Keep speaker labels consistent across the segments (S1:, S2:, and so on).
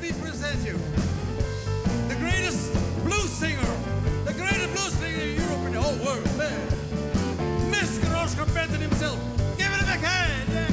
S1: me present you the greatest blues singer in Europe and the whole world, man. Mr. Oscar Benton himself. Give it a big hand, yeah.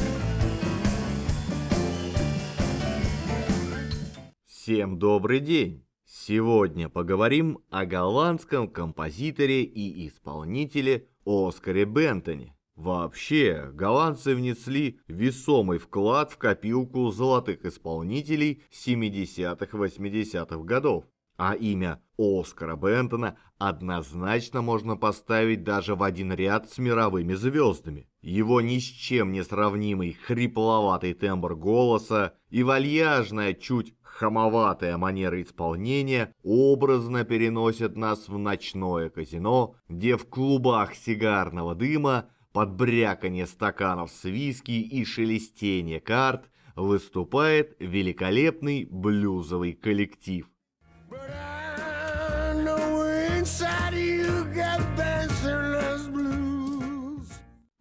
S2: Всем добрый день! Сегодня поговорим о голландском композиторе и исполнителе Оскаре Бентоне. Вообще, голландцы внесли весомый вклад в копилку золотых исполнителей 70-80-х годов. А имя Оскара Бентона однозначно можно поставить даже в один ряд с мировыми звездами. Его ни с чем не сравнимый хрипловатый тембр голоса и вальяжная, чуть хамоватая манера исполнения образно переносят нас в ночное казино, где в клубах сигарного дыма, под бряканье стаканов с виски и шелестение карт выступает великолепный блюзовый коллектив.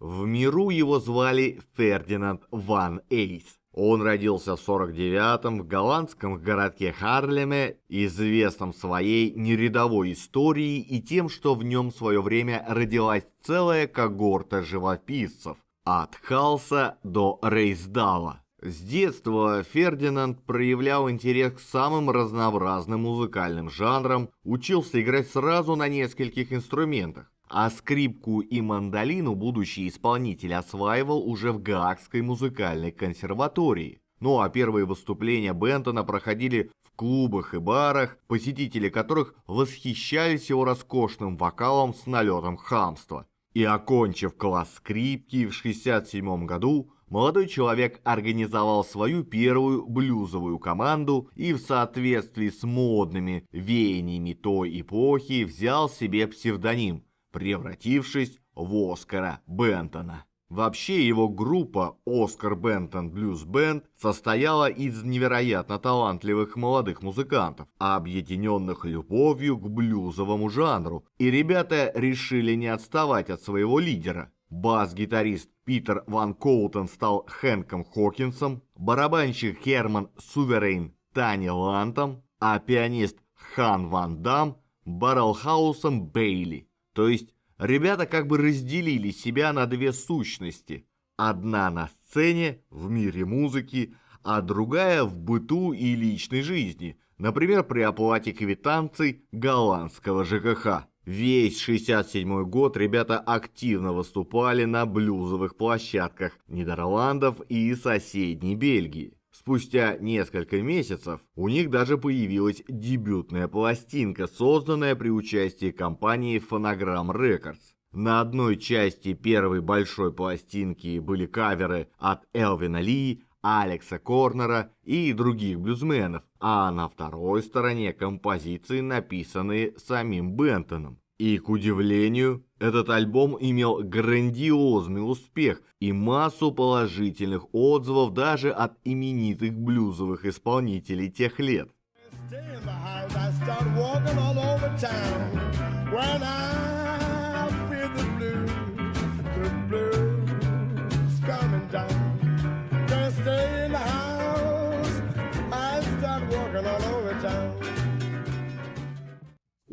S2: В миру его звали Фердинанд ван Эйс. Он родился в 49-м в голландском городке Харлеме, известном своей нерядовой историей и тем, что в нем в свое время родилась целая когорта живописцев, от Халса до Рейсдала. С детства Фердинанд проявлял интерес к самым разнообразным музыкальным жанрам, учился играть сразу на нескольких инструментах, а скрипку и мандолину будущий исполнитель осваивал уже в Гаагской музыкальной консерватории. Ну а первые выступления Бентона проходили в клубах и барах, посетители которых восхищались его роскошным вокалом с налетом хамства. И окончив класс скрипки в 1967 году, молодой человек организовал свою первую блюзовую команду и в соответствии с модными веяниями той эпохи взял себе псевдоним, превратившись в Оскара Бентона. Вообще его группа Оскар Бентон Блюз Бенд состояла из невероятно талантливых молодых музыкантов, объединенных любовью к блюзовому жанру, и ребята решили не отставать от своего лидера. Бас-гитарист Питер Ван Коутен стал Хэнком Хокинсом, барабанщик Херман Суверейн Тани Лантом, а пианист Хан Ван Дам Баррелхаусом Бейли. То есть ребята как бы разделили себя на две сущности. Одна на сцене, в мире музыки, а другая в быту и личной жизни, например, при оплате квитанций голландского ЖКХ. Весь 67 год ребята активно выступали на блюзовых площадках Нидерландов и соседней Бельгии. Спустя несколько месяцев у них даже появилась дебютная пластинка, созданная при участии компании Phonogram Records. На одной части первой большой пластинки были каверы от Элвина Ли, Алекса Корнера и других блюзменов, а на второй стороне композиции, написанные самим Бентоном. И, к удивлению, этот альбом имел грандиозный успех и массу положительных отзывов даже от именитых блюзовых исполнителей тех лет.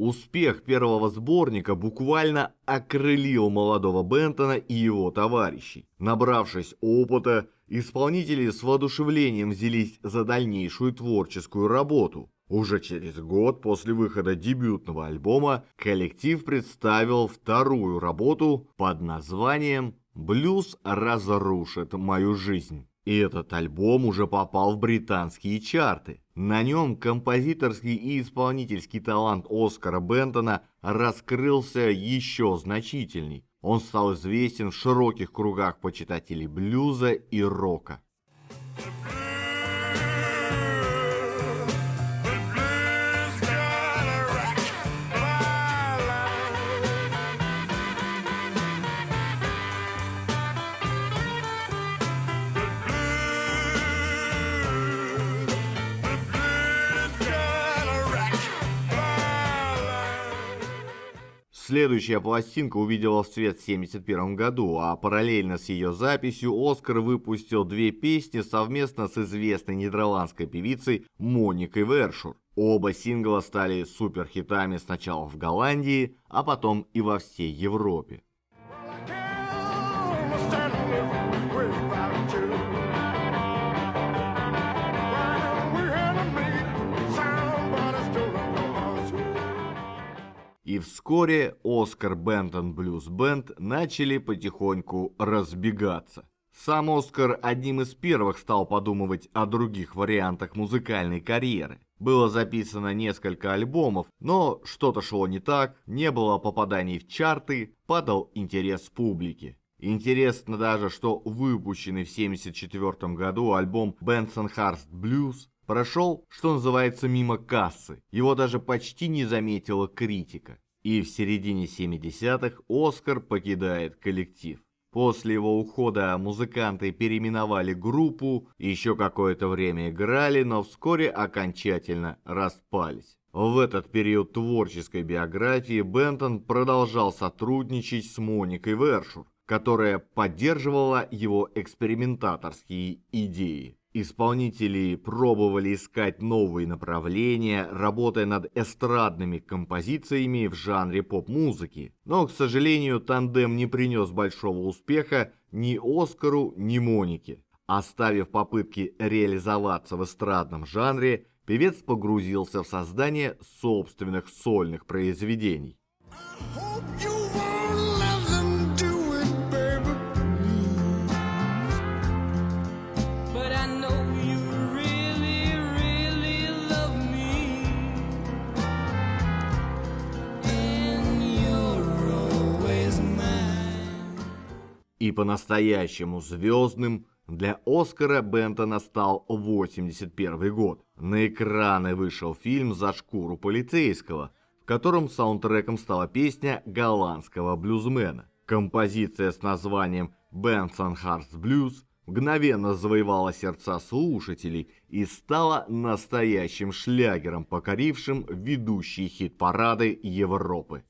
S2: Успех первого сборника буквально окрылил молодого Бентона и его товарищей. Набравшись опыта, исполнители с воодушевлением взялись за дальнейшую творческую работу. Уже через год после выхода дебютного альбома коллектив представил вторую работу под названием «Блюз разрушит мою жизнь». И этот альбом уже попал в британские чарты. На нем композиторский и исполнительский талант Оскара Бентона раскрылся еще значительней. Он стал известен в широких кругах почитателей блюза и рока. Следующая пластинка увидела свет в 1971 году, а параллельно с ее записью Оскар выпустил 2 песни совместно с известной нидерландской певицей Моникой Вершур. Оба сингла стали суперхитами сначала в Голландии, а потом и во всей Европе. И вскоре Оскар Бентон Блюз Бенд начали потихоньку разбегаться. Сам Оскар одним из первых стал подумывать о других вариантах музыкальной карьеры. Было записано несколько альбомов, но что-то шло не так, не было попаданий в чарты, падал интерес публики. Интересно даже, что выпущенный в 1974 году альбом Bensonhurst Blues прошел, что называется, мимо кассы. Его даже почти не заметила критика. И в середине 70-х Оскар покидает коллектив. После его ухода музыканты переименовали группу, еще какое-то время играли, но вскоре окончательно распались. В этот период творческой биографии Бентон продолжал сотрудничать с Моникой Вершур, которая поддерживала его экспериментаторские идеи. Исполнители пробовали искать новые направления, работая над эстрадными композициями в жанре поп-музыки. Но, к сожалению, тандем не принес большого успеха ни Оскару, ни Монике. Оставив попытки реализоваться в эстрадном жанре, певец погрузился в создание собственных сольных произведений. И по-настоящему звездным для Оскара Бентона стал 1981 год. На экраны вышел фильм «За шкуру полицейского», в котором саундтреком стала песня голландского блюзмена. Композиция с названием «Bensonhurst Blues» мгновенно завоевала сердца слушателей и стала настоящим шлягером, покорившим ведущие хит-парады Европы.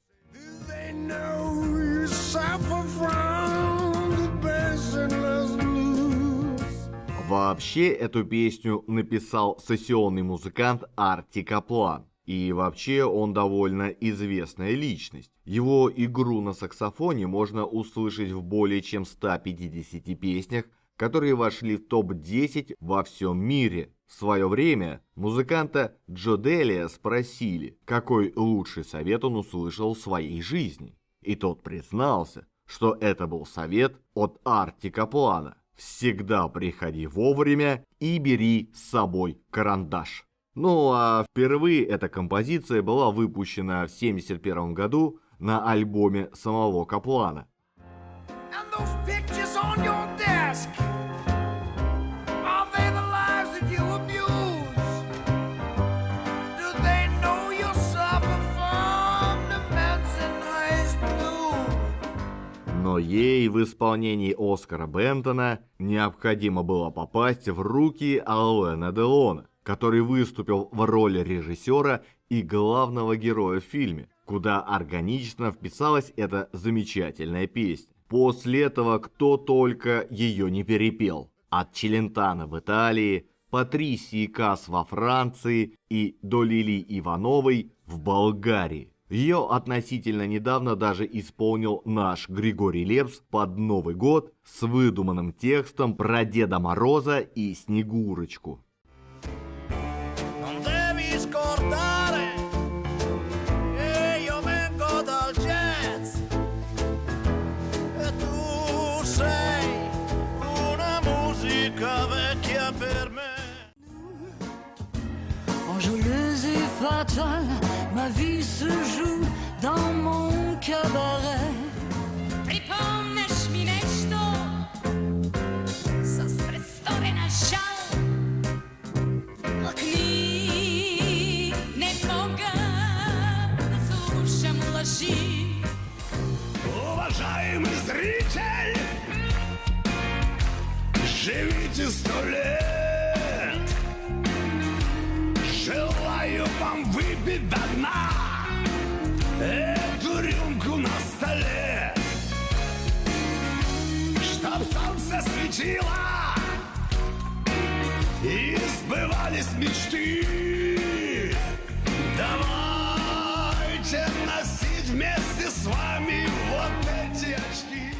S2: Вообще эту песню написал сессионный музыкант Арти Каплан. И вообще он довольно известная личность. Его игру на саксофоне можно услышать в более чем 150 песнях, которые вошли в топ-10 во всем мире. В свое время музыканта Джо Делия спросили, какой лучший совет он услышал в своей жизни. И тот признался, что это был совет от Арти Каплана. Всегда приходи вовремя и бери с собой карандаш. Ну а впервые эта композиция была выпущена в 1971 году на альбоме самого Каплана. Но ей в исполнении Оскара Бентона необходимо было попасть в руки Алена Делона, который выступил в роли режиссера и главного героя в фильме, куда органично вписалась эта замечательная песня. После этого кто только ее не перепел. От Челентано в Италии, Патрисии Кас во Франции и до Лили Ивановой в Болгарии. Ее относительно недавно даже исполнил наш Григорий Лепс под Новый год с выдуманным текстом про Деда Мороза и Снегурочку.
S3: Enjôleuse et fatale, ma vie se joue dans mon cabaret.
S4: Pripomneš mi nešto sa sprestvorena šal, okni ne moga da slušam laži.
S5: Уважаемый зритель, живите 100 лет. Желаю вам выпить до дна эту рюмку светила, и сбывались мечты. Давайте носить вместе с вами вот эти очки.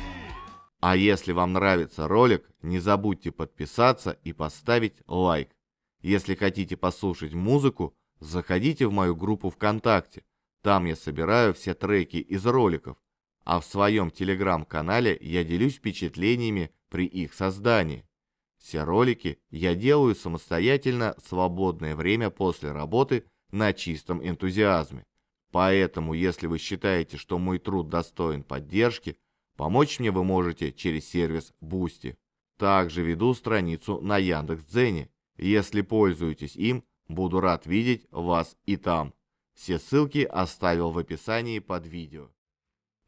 S2: А если вам нравится ролик, не забудьте подписаться и поставить лайк. Если хотите послушать музыку, заходите в мою группу ВКонтакте. Там я собираю все треки из роликов. А в своем телеграм-канале я делюсь впечатлениями при их создании. Все ролики я делаю самостоятельно в свободное время после работы на чистом энтузиазме. Поэтому, если вы считаете, что мой труд достоин поддержки, помочь мне вы можете через сервис Boosty. Также веду страницу на Яндекс.Дзене. Если пользуетесь им, буду рад видеть вас и там. Все ссылки оставил в описании под видео.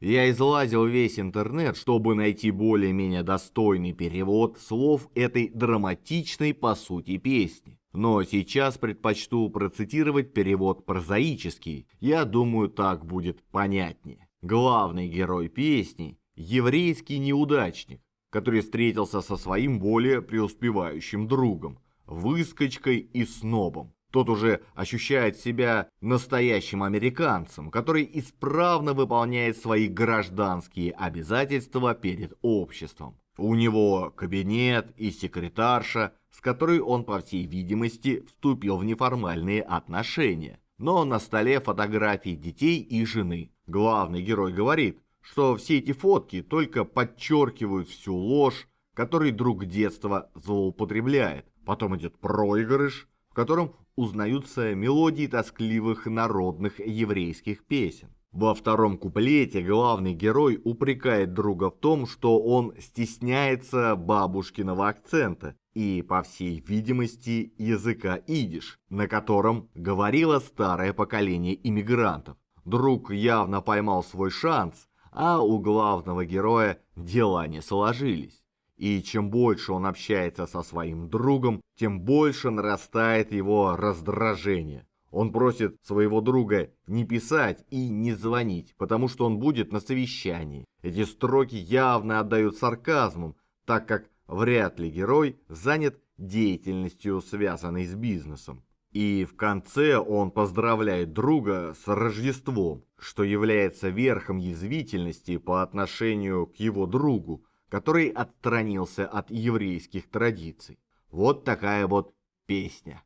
S2: Я излазил весь интернет, чтобы найти более-менее достойный перевод слов этой драматичной по сути песни. Но сейчас предпочту процитировать перевод прозаический. Я думаю, так будет понятнее. Главный герой песни – еврейский неудачник, который встретился со своим более преуспевающим другом, выскочкой и снобом. Тот уже ощущает себя настоящим американцем, который исправно выполняет свои гражданские обязательства перед обществом. У него кабинет и секретарша, с которой он, по всей видимости, вступил в неформальные отношения. Но на столе фотографии детей и жены. Главный герой говорит, что все эти фотки только подчеркивают всю ложь, которой друг детства злоупотребляет. Потом идет проигрыш, в котором узнаются мелодии тоскливых народных еврейских песен. Во втором куплете главный герой упрекает друга в том, что он стесняется бабушкиного акцента и, по всей видимости, языка идиш, на котором говорило старое поколение иммигрантов. Друг явно поймал свой шанс, а у главного героя дела не сложились. И чем больше он общается со своим другом, тем больше нарастает его раздражение. Он просит своего друга не писать и не звонить, потому что он будет на совещании. Эти строки явно отдают сарказмом, так как вряд ли герой занят деятельностью, связанной с бизнесом. И в конце он поздравляет друга с Рождеством, что является верхом язвительности по отношению к его другу, который отстранился от еврейских традиций. Вот такая вот песня.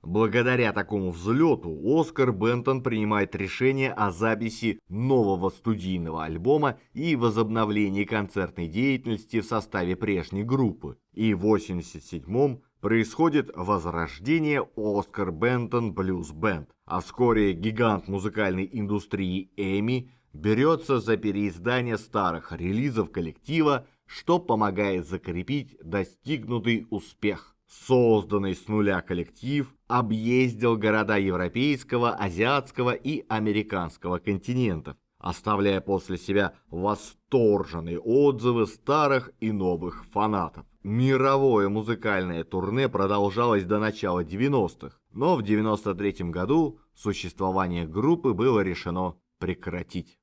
S2: Благодаря такому взлету Оскар Бентон принимает решение о записи нового студийного альбома и возобновлении концертной деятельности в составе прежней группы. И в 1987-м происходит возрождение Оскар Бентон Блюз Бенд, а вскоре гигант музыкальной индустрии Эми берется за переиздание старых релизов коллектива, что помогает закрепить достигнутый успех. Созданный с нуля коллектив объездил города европейского, азиатского и американского континентов, оставляя после себя восторженные отзывы старых и новых фанатов. Мировое музыкальное турне продолжалось до начала 90-х, но в 93-м году существование группы было решено прекратить.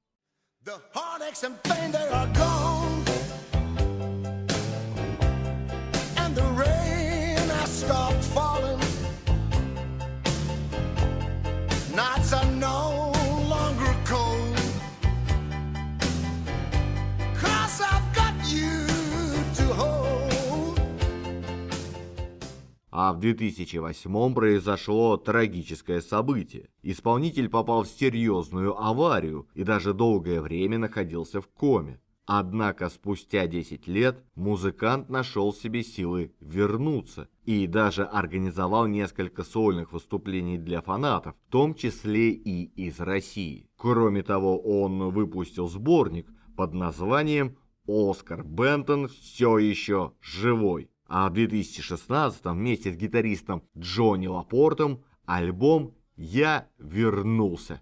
S2: А в 2008 произошло трагическое событие. Исполнитель попал в серьезную аварию и даже долгое время находился в коме. Однако спустя 10 лет музыкант нашел в себе силы вернуться и даже организовал несколько сольных выступлений для фанатов, в том числе и из России. Кроме того, он выпустил сборник под названием «Оскар Бентон все еще живой». А в 2016 вместе с гитаристом Джонни Лапортом альбом «Я вернулся».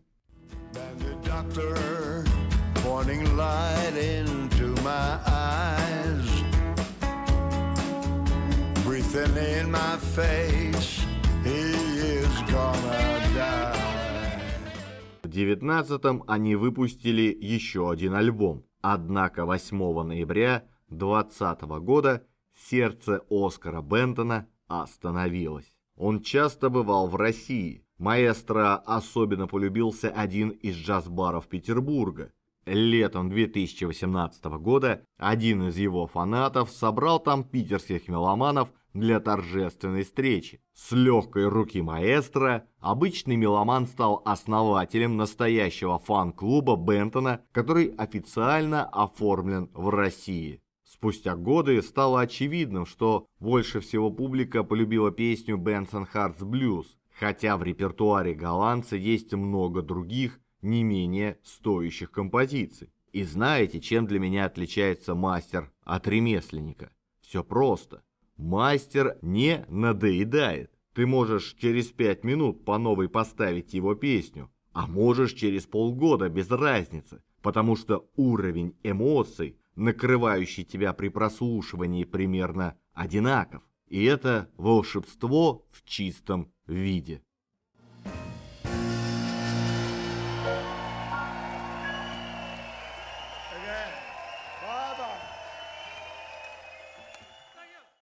S2: В 19-м они выпустили еще один альбом. Однако 8 ноября 2020 года сердце Оскара Бентона остановилось. Он часто бывал в России. Маэстро особенно полюбился один из джаз-баров Петербурга. Летом 2018 года один из его фанатов собрал там питерских меломанов для торжественной встречи. С легкой руки маэстро обычный меломан стал основателем настоящего фан-клуба Бентона, который официально оформлен в России. Спустя годы стало очевидным, что больше всего публика полюбила песню Benson Hearts Blues, хотя в репертуаре голландца есть много других, не менее стоящих композиций. И знаете, чем для меня отличается мастер от ремесленника? Все просто. Мастер не надоедает. Ты можешь через 5 минут по новой поставить его песню, а можешь через полгода, без разницы, потому что уровень эмоций, накрывающий тебя при прослушивании, примерно одинаков. И это волшебство в чистом виде.